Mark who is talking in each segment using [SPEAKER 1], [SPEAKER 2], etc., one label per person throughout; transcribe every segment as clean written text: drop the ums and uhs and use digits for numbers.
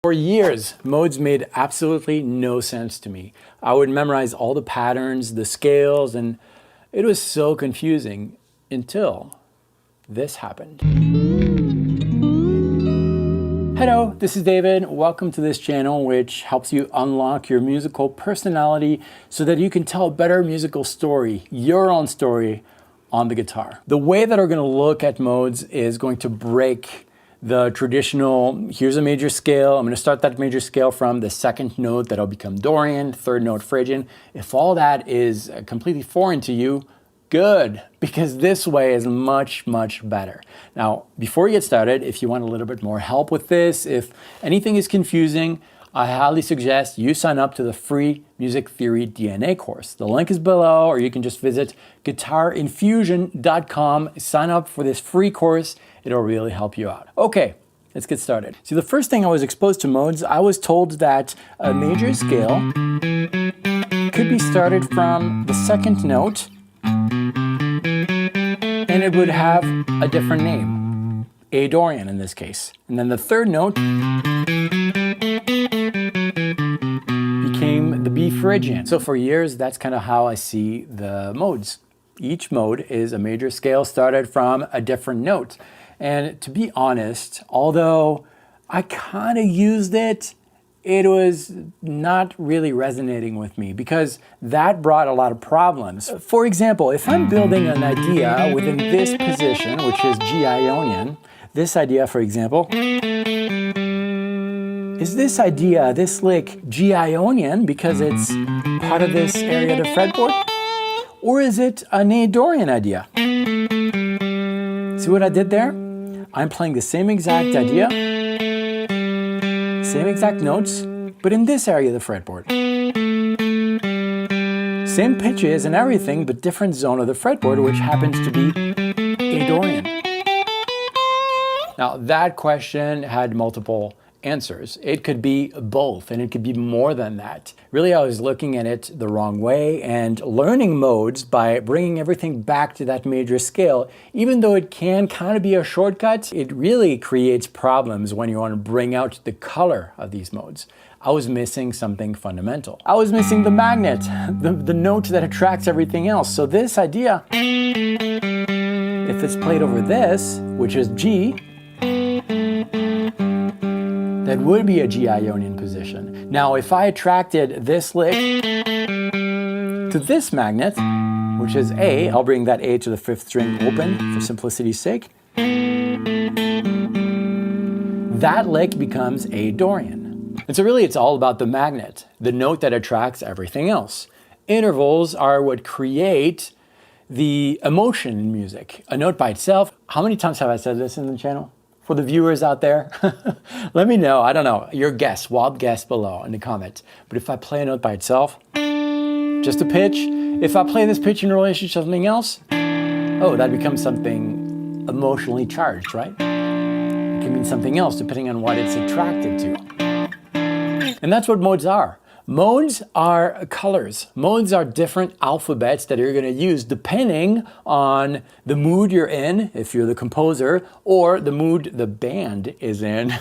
[SPEAKER 1] For years, modes made absolutely no sense to me. I would memorize all the patterns, the scales, and it was so confusing until this happened. Hello, this is David. Welcome to this channel which helps you unlock your musical personality so that you can tell a better musical story, your own story, on the guitar. The way that we're going to look at modes is going to break the traditional, here's a major scale, I'm going to start that major scale from the second note, that'll become Dorian, third note Phrygian. If all that is completely foreign to you, good, because this way is much, much better. Now, before we get started, if you want a little bit more help with this, if anything is confusing, I highly suggest you sign up to the free Music Theory DNA course. The link is below, or you can just visit guitarinfusion.com, sign up for this free course. It'll really help you out. Okay, let's get started. So the first thing I was exposed to modes, I was told that a major scale could be started from the second note, and it would have a different name, A Dorian in this case. And then the third note became the B Phrygian. So for years, that's kind of how I see the modes. Each mode is a major scale started from a different note. And to be honest, although I kind of used it, it was not really resonating with me because that brought a lot of problems. For example, if I'm building an idea within this position, which is G Ionian, this idea, for example, is this idea, this lick, G Ionian because it's part of this area of the fretboard? Or is it an A Dorian idea? See what I did there? I'm playing the same exact idea, same exact notes, but in this area of the fretboard. Same pitches and everything, but different zone of the fretboard, which happens to be A Dorian. Now, that question had multiple answers. It could be both, and it could be more than that. Really, I was looking at it the wrong way and learning modes by bringing everything back to that major scale. Even though it can kind of be a shortcut, it really creates problems when you want to bring out the color of these modes. I was missing something fundamental. I was missing the magnet, the note that attracts everything else. So this idea, if it's played over this, which is G, that would be a G Ionian position. Now, if I attracted this lick to this magnet, which is A, I'll bring that A to the fifth string open for simplicity's sake. That lick becomes A Dorian. And so really it's all about the magnet, the note that attracts everything else. Intervals are what create the emotion in music. A note by itself, how many times have I said this in the channel? For the viewers out there, let me know. I don't know, your guess, wild guess below in the comments. But if I play a note by itself, just a pitch, if I play this pitch in relation to something else, oh, that becomes something emotionally charged, right? It can mean something else depending on what it's attracted to. And that's what modes are. Modes are colors. Modes are different alphabets that you're going to use depending on the mood you're in, if you're the composer, or the mood the band is in,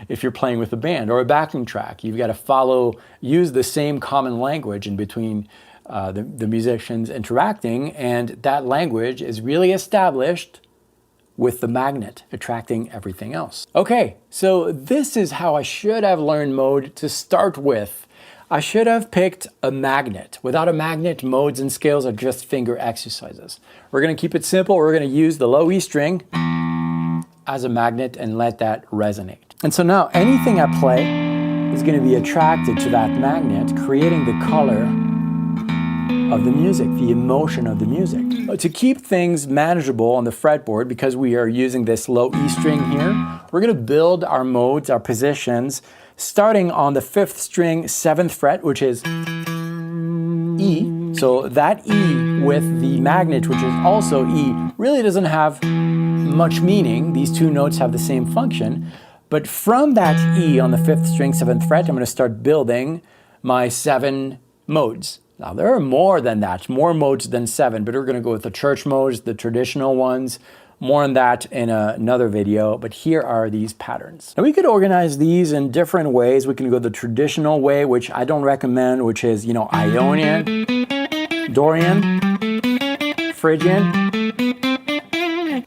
[SPEAKER 1] if you're playing with a band or a backing track. You've got to use the same common language in between the musicians interacting, and that language is really established with the magnet attracting everything else. Okay, so this is how I should have learned mode to start with. I should have picked a magnet. Without a magnet, modes and scales are just finger exercises. We're going to keep it simple. We're going to use the low E string as a magnet and let that resonate. And so now anything I play is going to be attracted to that magnet, creating the color of the music, the emotion of the music. To keep things manageable on the fretboard, because we are using this low E string here, we're going to build our modes, our positions, starting on the fifth string, seventh fret, which is E. So that E with the magnet, which is also E, really doesn't have much meaning. These two notes have the same function. But from that E on the fifth string, seventh fret, I'm going to start building my 7 modes. Now, there are more than that, more modes than 7, but we're going to go with the church modes, the traditional ones, More on that in another video, but here are these patterns. Now we could organize these in different ways. We can go the traditional way, which I don't recommend, which is, Ionian, Dorian, Phrygian.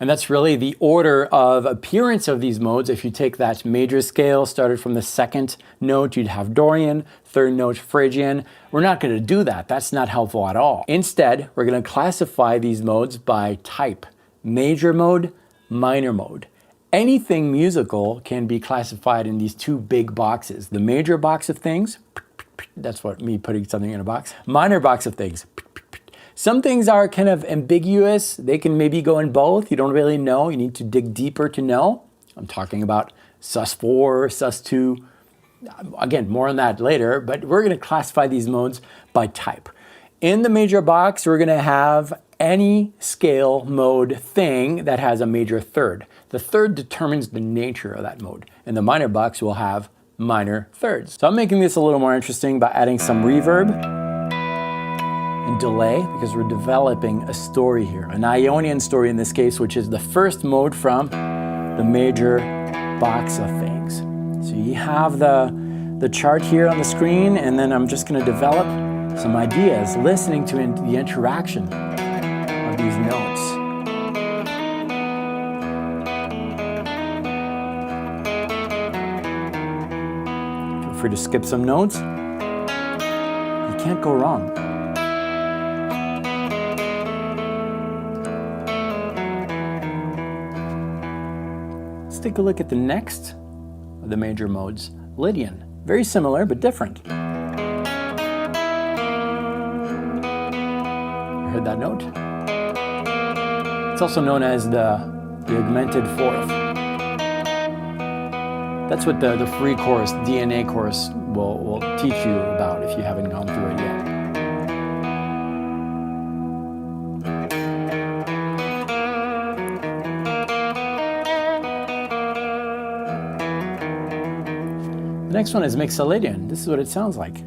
[SPEAKER 1] And that's really the order of appearance of these modes. If you take that major scale, started from the second note, you'd have Dorian, third note Phrygian. We're not going to do that. That's not helpful at all. Instead, we're going to classify these modes by type. Major mode, minor mode. Anything musical can be classified in these two big boxes. The major box of things, that's what me putting something in a box. Minor box of things. Some things are kind of ambiguous. They can maybe go in both. You don't really know. You need to dig deeper to know. I'm talking about sus4, sus2. Again, more on that later, but we're going to classify these modes by type. In the major box, we're going to have any scale mode thing that has a major third. The third determines the nature of that mode. In the minor box, we'll have minor thirds. So I'm making this a little more interesting by adding some reverb and delay, because we're developing a story here, an Ionian story in this case, which is the first mode from the major box of things. So you have the chart here on the screen, and then I'm just going to develop some ideas, listening to the interaction of these notes. Feel free to skip some notes. You can't go wrong. Let's take a look at the next of the major modes, Lydian. Very similar, but different. Heard that note? It's also known as the augmented fourth. That's what the free course, DNA course, will teach you about if you haven't gone through it yet. The next one is Mixolydian. This is what it sounds like.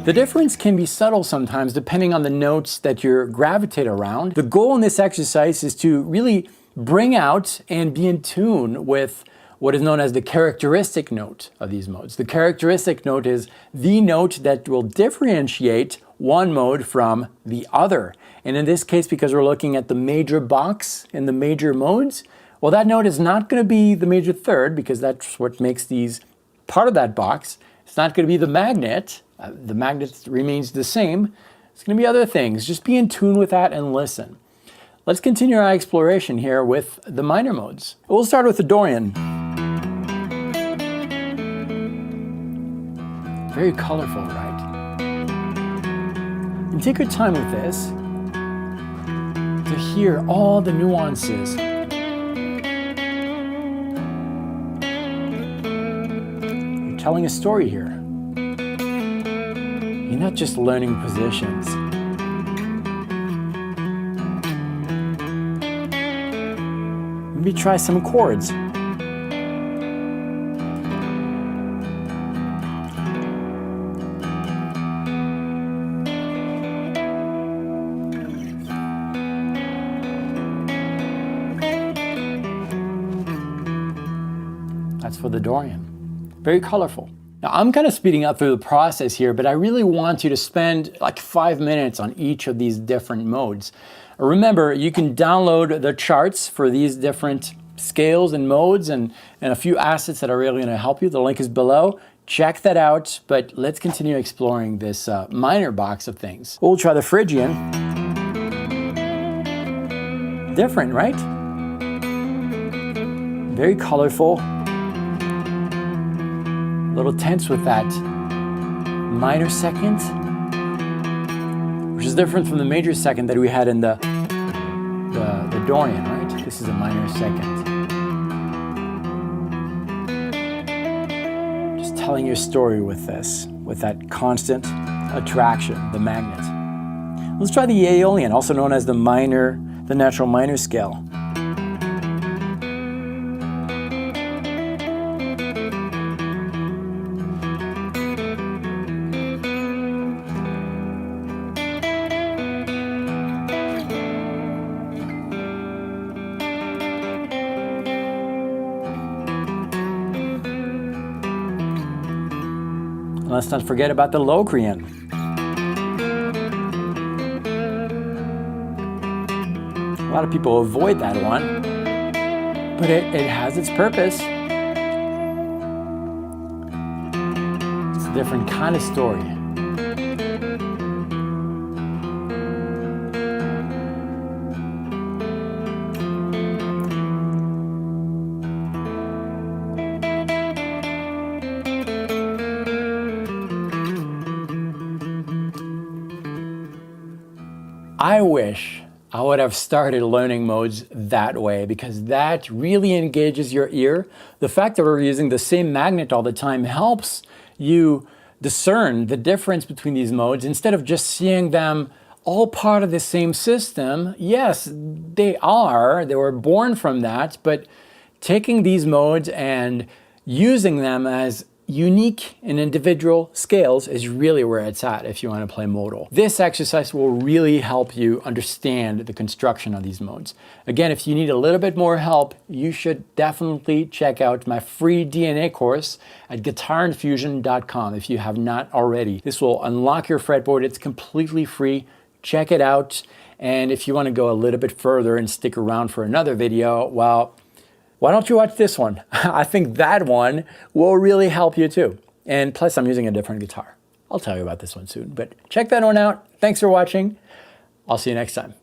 [SPEAKER 1] The difference can be subtle sometimes depending on the notes that you gravitate around. The goal in this exercise is to really bring out and be in tune with what is known as the characteristic note of these modes. The characteristic note is the note that will differentiate one mode from the other. And in this case, because we're looking at the major box in the major modes, well, that note is not going to be the major third, because that's what makes these part of that box. It's not going to be the magnet. The magnet remains the same. It's going to be other things. Just be in tune with that and listen. Let's continue our exploration here with the minor modes. We'll start with the Dorian. Very colorful, right? And take your time with this to hear all the nuances. You're telling a story here. You're not just learning positions. Maybe try some chords. That's for the Dorian. Very colorful. Now, I'm kind of speeding up through the process here, but I really want you to spend like 5 minutes on each of these different modes. Remember, you can download the charts for these different scales and modes and a few assets that are really going to help you. The link is below. Check that out, but let's continue exploring this minor box of things. We'll try the Phrygian. Different, right? Very colorful. A little tense with that minor second, which is different from the major second that we had in the Dorian, right? This is a minor second. Just telling your story with this, with that constant attraction, the magnet. Let's try the Aeolian, also known as the natural minor scale. Let's not forget about the Locrian. A lot of people avoid that one, but it has its purpose. It's a different kind of story. I wish I would have started learning modes that way, because that really engages your ear. The fact that we're using the same magnet all the time helps you discern the difference between these modes instead of just seeing them all part of the same system. Yes, they were born from that, but taking these modes and using them as unique and individual scales is really where it's at if you want to play modal. This exercise will really help you understand the construction of these modes. Again, if you need a little bit more help, you should definitely check out my free DNA course at guitarinfusion.com if you have not already. This will unlock your fretboard. It's completely free. Check it out. And if you want to go a little bit further and stick around for another video, well, why don't you watch this one? I think that one will really help you too. And plus, I'm using a different guitar. I'll tell you about this one soon, but check that one out. Thanks for watching. I'll see you next time.